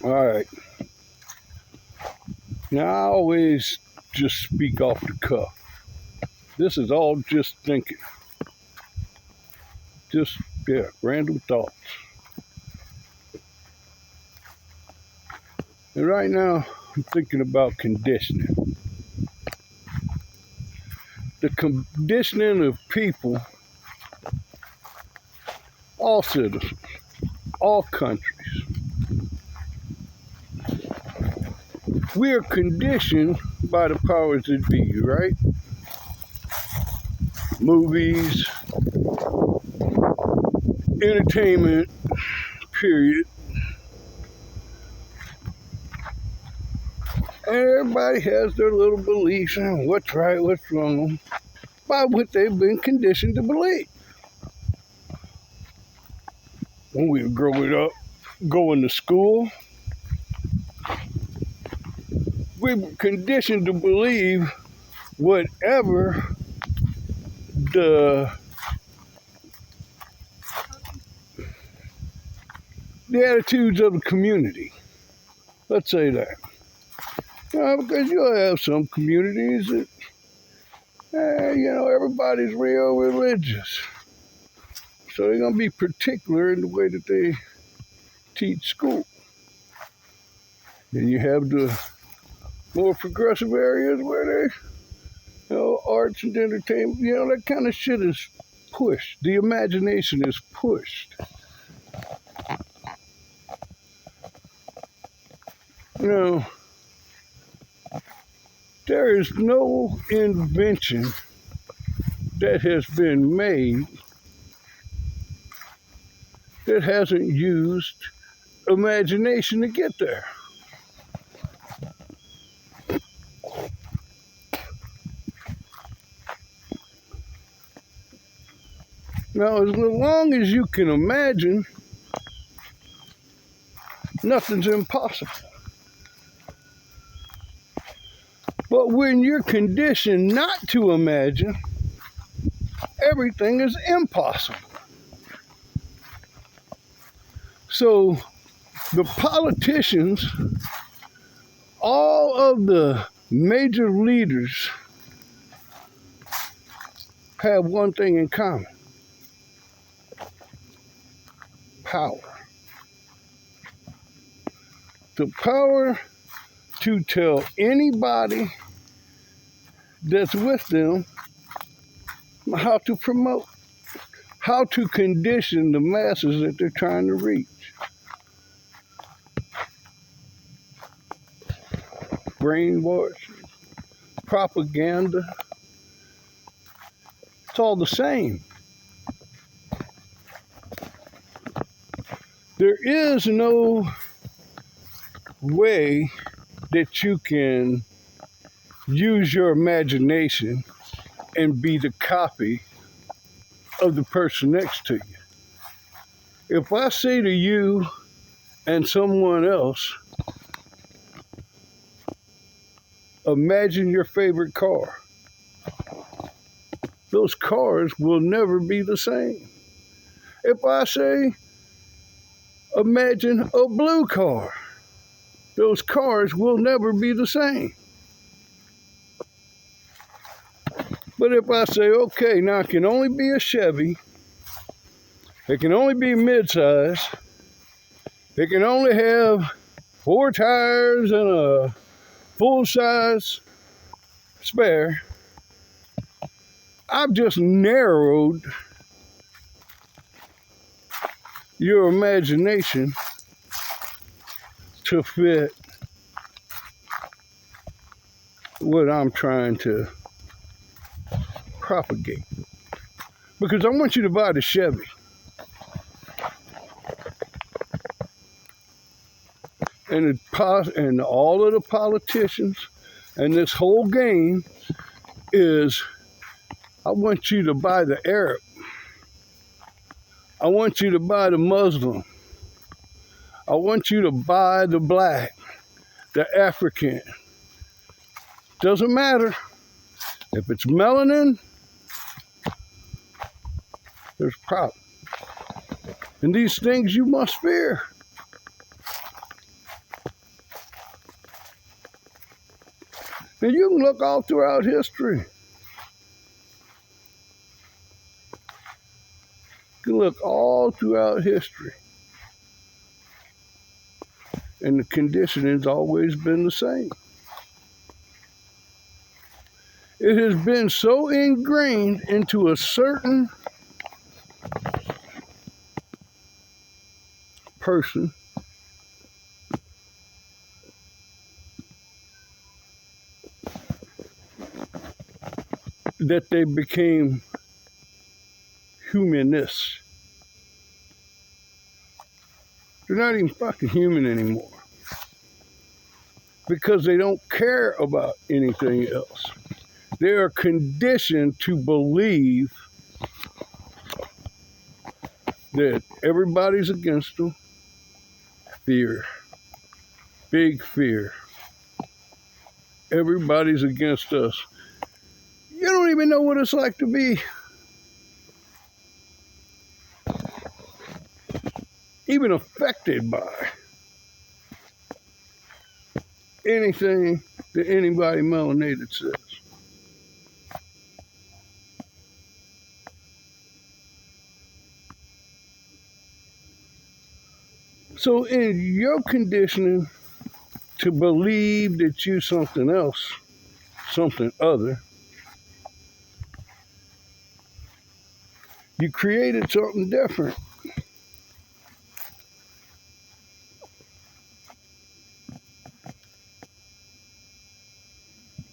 All right. Now, I always just speak off the cuff. This is all just thinking. Just, random thoughts. And right now, I'm thinking about conditioning. The conditioning of people, all citizens, all countries. We are conditioned by the powers that be, right? Movies, entertainment, period. And everybody has their little beliefs on what's right, what's wrong, by what they've been conditioned to believe. When we were growing up, going to school, we were conditioned to believe whatever the attitudes of the community. Let's say that. Because you'll have some communities that, everybody's real religious. So they're going to be particular in the way that they teach school. Then you have the more progressive areas where they, arts and entertainment, that kind of shit is pushed. The imagination is pushed. There is no invention that has been made that hasn't used imagination to get there. Now, as long as you can imagine, nothing's impossible. But when you're conditioned not to imagine, everything is impossible. So the politicians, all of the major leaders have one thing in common: power. The power to tell anybody that's with them how to promote, how to condition the masses that they're trying to reach. Brainwashing, propaganda, it's all the same. There is no way that you can use your imagination and be the copy of the person next to you. If I say to you and someone else, imagine your favorite car, those cars will never be the same. If I say, imagine a blue car, those cars will never be the same. But if I say, okay, now it can only be a Chevy, it can only be mid-size, it can only have 4 tires and a full-size spare, I've just narrowed your imagination to fit what I'm trying to propagate. Because I want you to buy the Chevy. And all of the politicians and this whole game is, I want you to buy the Arab. I want you to buy the Muslim. I want you to buy the black, the African. Doesn't matter. If it's melanin, there's a problem. And these things you must fear. And you can look all throughout history. You can look all throughout history. And the conditioning's always been the same. It has been so ingrained into a certain person that they became humanists. They're not even fucking human anymore because they don't care about anything else. They are conditioned to believe that everybody's against them. Fear. Big fear. Everybody's against us. You don't even know what it's like to be even affected by anything that anybody melanated says. So in your conditioning to believe that you're something else, something other, you created something different.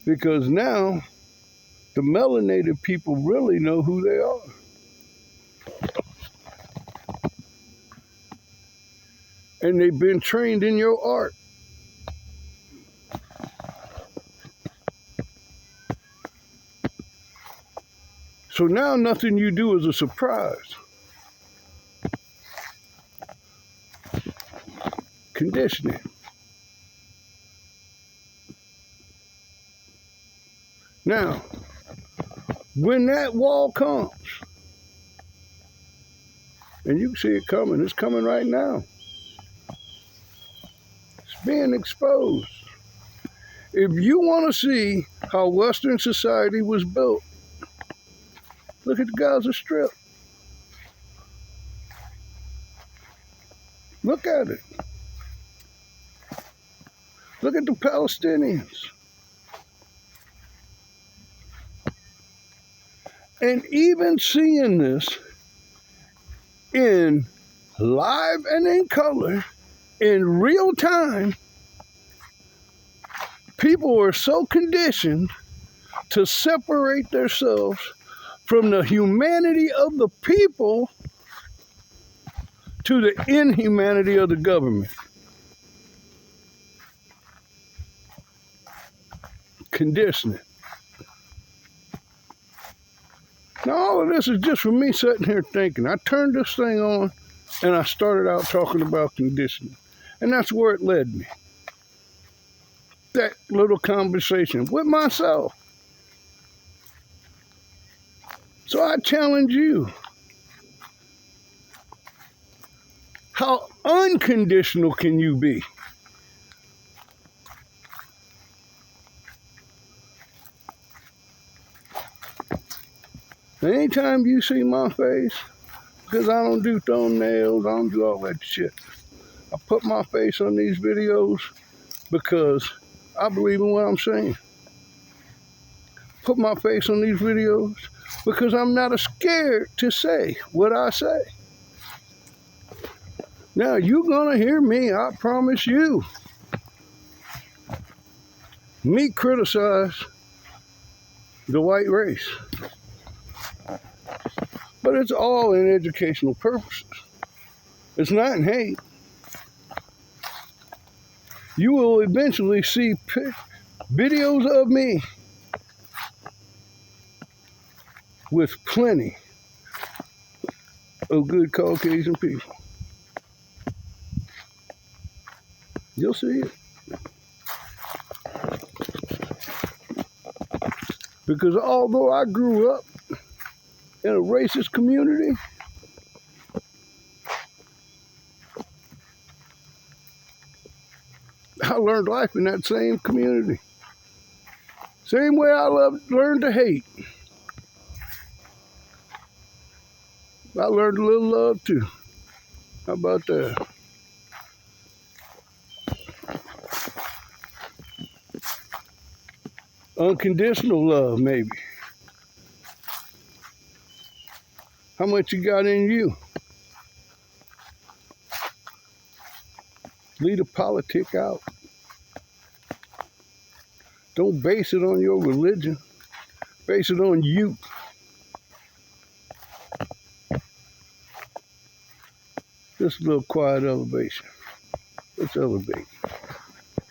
Because now the melanated people really know who they are. And they've been trained in your art. So now nothing you do is a surprise. Conditioning. Now, when that wall comes, and you can see it coming, it's coming right now. It's being exposed. If you want to see how Western society was built, look at the Gaza Strip. Look at it. Look at the Palestinians. And even seeing this in live and in color, in real time, people are so conditioned to separate themselves from the humanity of the people to the inhumanity of the government. Conditioning. Now, all of this is just for me sitting here thinking. I turned this thing on and I started out talking about conditioning. And that's where it led me. That little conversation with myself. So I challenge you. How unconditional can you be? Anytime you see my face, because I don't do thumbnails, I don't do all that shit. I put my face on these videos because I believe in what I'm saying. Put my face on these videos because I'm not scared to say what I say. Now, you're going to hear me, I promise you. Me criticize the white race. But it's all in educational purposes. It's not in hate. You will eventually see videos of me with plenty of good Caucasian people. You'll see it. Because although I grew up in a racist community, I learned life in that same community. Same way I learned to hate. I learned a little love too. How about that? Unconditional love, maybe. How much you got in you? Leave the politic out. Don't base it on your religion. Base it on you. Just a little quiet elevation. Let's elevate.